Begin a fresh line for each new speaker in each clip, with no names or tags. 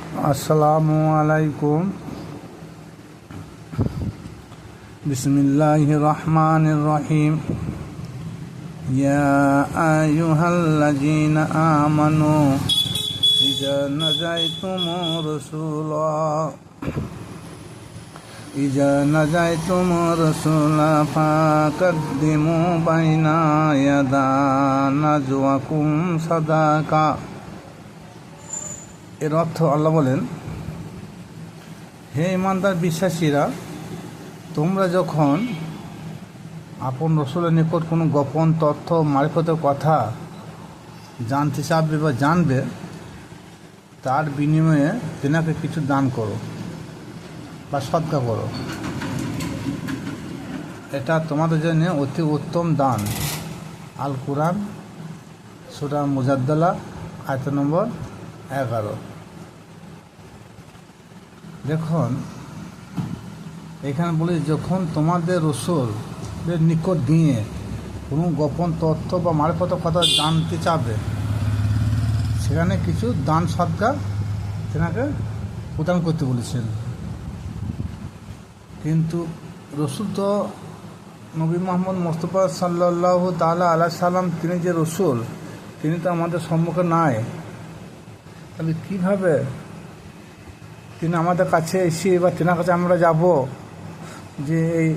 আসসালামু আলাইকুম। বিসমিল্লাহির রহমানির রহিম। ইয়া আইয়ুহাল্লাযীনা আমানু ইযা নাজাইতুমুর রাসূলা ফাকাদ্দিমু বাইনা ইয়াদা নাজওয়াকুম সাদাকা। এর অর্থ আল্লাহ বলেন, হে ইমানদার বিশ্বাসীরা, তোমরা যখন আপন রসুলের নিকট কোনো গোপন তথ্য মারিফতের কথা জানতে চাইবে বা জানবে, তার বিনিময়ে তেনাকে কিছু দান করো বা সদকা করো। এটা তোমাদের জন্য অতি উত্তম দান। আল কুরআন সূরা মুজাদ্দালা আয়াত নম্বর 11। দেখুন, এখানে বলি, যখন তোমাদের রসুলের নিকট দিয়ে কোনো গোপন তথ্য বা মারিফতের কথা জানতে চাবে, সেখানে কিছু দান সদকা তেনাকে প্রদান করতে বলেছেন। কিন্তু রসুল তো নবী মোহাম্মদ মুস্তাফা সাল্লাল্লাহু তাআলা আলাইহি সাল্লাম, তিনি যে রসুল, তিনি তো আমাদের সম্মুখে নাই। তাহলে কীভাবে তিনি আমাদের কাছে এসে বা তেনার কাছে আমরা যাব যে এই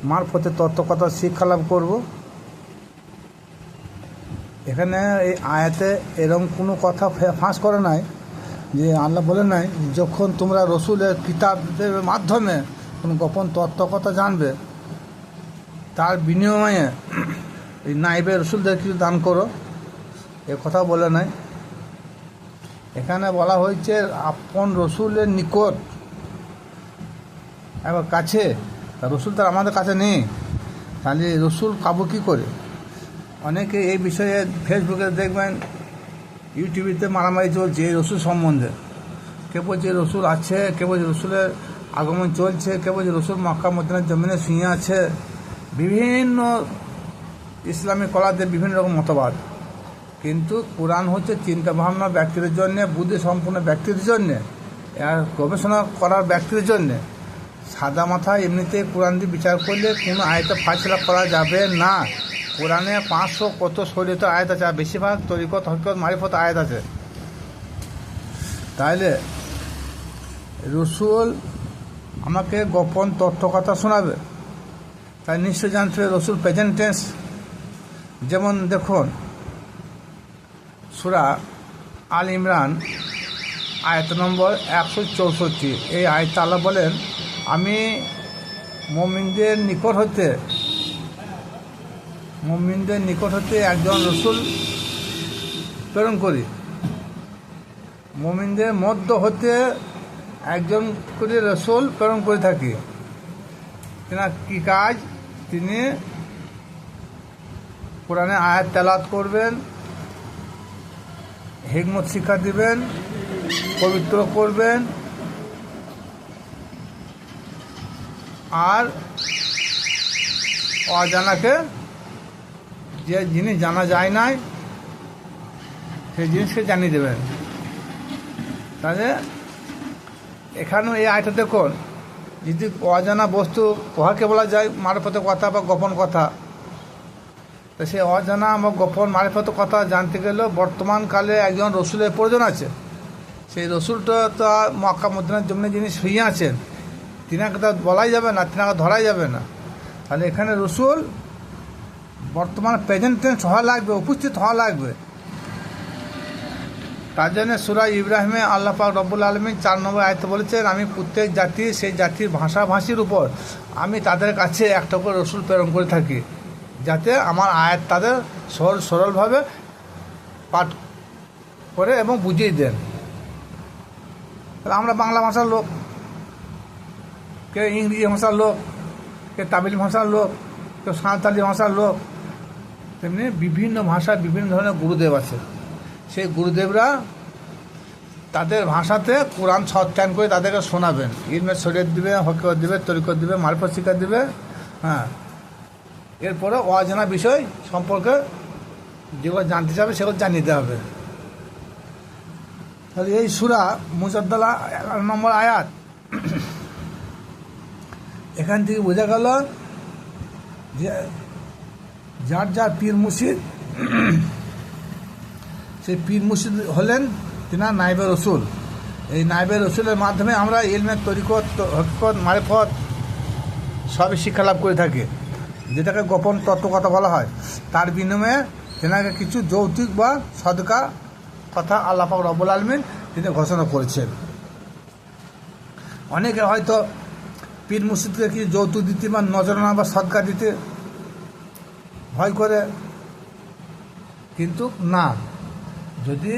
মারফতে তত্ত্ব কথা শিক্ষা লাভ করব? এখানে এই আয়াতে এরকম কোনো কথা ফাঁস করে নাই যে আল্লাহ বলে নাই যখন তোমরা রসুলের কিতাবের মাধ্যমে কোনো গোপন তত্ত্ব কথা জানবে, তার বিনিময়ে এই নাইবে রসুলদের কিছু দান করো, এ কথা বলে নাই। এখানে বলা হয়েছে আপন রসুলের নিকট এবার কাছে। রসুল তার আমাদের কাছে নেই, তাহলে রসুল পাবো কী করে? অনেকে এই বিষয়ে ফেসবুকে দেখবেন, ইউটিউবেতে মারামারি চলছে এই রসুল সম্বন্ধে। কে বলছে রসুল আছে, কে বলছে রসুলের আগমন চলছে, কে বলছে রসুল মক্কা মদিনার জমিনে শুয়ে আছে। বিভিন্ন ইসলামী কলাদের বিভিন্ন রকম মতবাদ। কিন্তু কোরআন হচ্ছে চিন্তা ভাবনা ব্যক্তিদের জন্যে, বুদ্ধি সম্পূর্ণ ব্যক্তিদের জন্যে, গবেষণা করার ব্যক্তিদের জন্যে। সাদা মাথায় এমনিতে কোরআন দিয়ে বিচার করলে কোনো আয়াতে ফাইসলা করা যাবে না। কোরআনে 500 কত শরীয়ত আয়াত আছে, আর বেশিরভাগ তরিকত হকিকত মারিফত আয়াত আছে। তাইলে রসুল আমাকে গোপন তথ্য কথা শোনাবে, তাই নিশ্চয় জানতে হবে রসুল প্রেজেন্ট টেন্স। যেমন দেখুন, সূরা আল ইমরান আয়াত নম্বর 164। এই আয়াত আল্লাহ বলেন, আমি মুমিনদের নিকট হতে একজন রসুল প্রেরণ করি। মুমিনদের মধ্য হতে একজন করে রসুল প্রেরণ করে থাকি। তেনার কী কাজ? তিনি কোরআনে আয়াত তেলাওয়াত করবেন, হিকমত শিক্ষা দিবেন, পবিত্র করবেন, আর অজানাকে, যে জিনিস জানা যায় নাই সেই জিনিসকে জানিয়ে দেবেন। তাহলে এখানেও এই আয়টা দেখুন, যদি অজানা বস্তু উহাকে বলা যায় মারফতের কথা বা গোপন কথা, তো সেই অজানা বা গোপন মারফতের কথা জানতে গেলেও বর্তমানকালে একজন রসুলের প্রয়োজন আছে। সেই রসুলটা তো মক্কা মদিনার জমিনে যিনি শুয়ে আছেন, তিনাকে তো বলাই যাবে না, তিনাকে ধরাই যাবে না। তাহলে এখানে রসুল বর্তমান প্রেজেন্ট টেন্স হওয়া লাগবে, উপস্থিত হওয়া লাগবে। তার জন্য সূরা ইব্রাহিমে আল্লাহ পাক রব্বুল আলামিন 4 নম্বর আয়াতে বলেছেন, আমি প্রত্যেক জাতি সেই জাতির ভাষাভাষীর উপর আমি তাদের কাছে একটা করে রসুল প্রেরণ করে থাকি, যাতে আমার আয়াত তাদের সরলভাবে পাঠ করে এবং বুঝিয়ে দেন। তাহলে আমরা বাংলা ভাষার লোক, কেউ ইংরেজি ভাষার লোক, কেউ তামিল ভাষার লোক, কেউ সাঁওতালি ভাষার লোক, তেমনি বিভিন্ন ভাষায় বিভিন্ন ধরনের গুরুদেব আছে। সেই গুরুদেবরা তাদের ভাষাতে কোরআন সত্যায়ন করে তাদেরকে শোনাবেন, ইলমে শরীয়ত দিবে, হকিকত দিবে, তরিকত দিবে, মারিফত শিক্ষা দিবে। হ্যাঁ, এরপরে অজানা বিষয় সম্পর্কে যেগুলো জানতে চাবে সেগুলো জানিয়ে দিতে হবে। তাহলে এই সূরা মুজাদ্দালা 11 নম্বর আয়াত, এখান থেকে বোঝা গেল যে যার যার পীর মুর্শিদ, সেই পীর মুর্শিদ হলেন তিনার নায়েবে রসুল। এই নায়েবে রসুলের মাধ্যমে আমরা ইলমের তরিকত, হকিকত, মারিফত সবই শিক্ষা লাভ করে থাকি, যেটাকে গোপন তত্ত্ব কথা বলা হয়। তার বিনিময়ে তেনাকে কিছু যৌতুক বা সদকা কথা আল্লাহ পাক রব্বুল আলামিন তিনি ঘোষণা করেছেন। অনেকে হয়তো পীর মুর্শিদকে কিছু যৌতুক দিতে বা নজরানা বা সদকা দিতে ভয় করে, কিন্তু না, যদি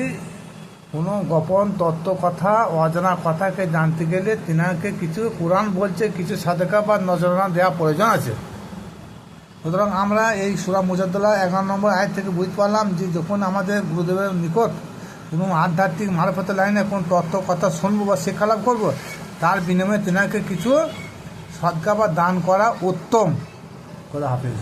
কোনো গোপন তত্ত্ব কথা, অজানা কথাকে জানতে গেলে তিনাকে কিছু কোরআন বলছে কিছু সাদেকা বা নজরানা দেওয়া প্রয়োজন আছে। সুতরাং আমরা এই সূরা মুজাদ্দালা 11 নম্বর আয়াত থেকে বুঝতে পারলাম যে যখন আমাদের গুরুদেবের নিকট কোনো আধ্যাত্মিক মারফতের লাইনে কোনো তত্ত্ব কথা শুনবো বা শিক্ষা লাভ করবো, তার বিনিময়ে তিনাকে কিছু সদকা বা দান করা উত্তম। খোদা হাফেজ।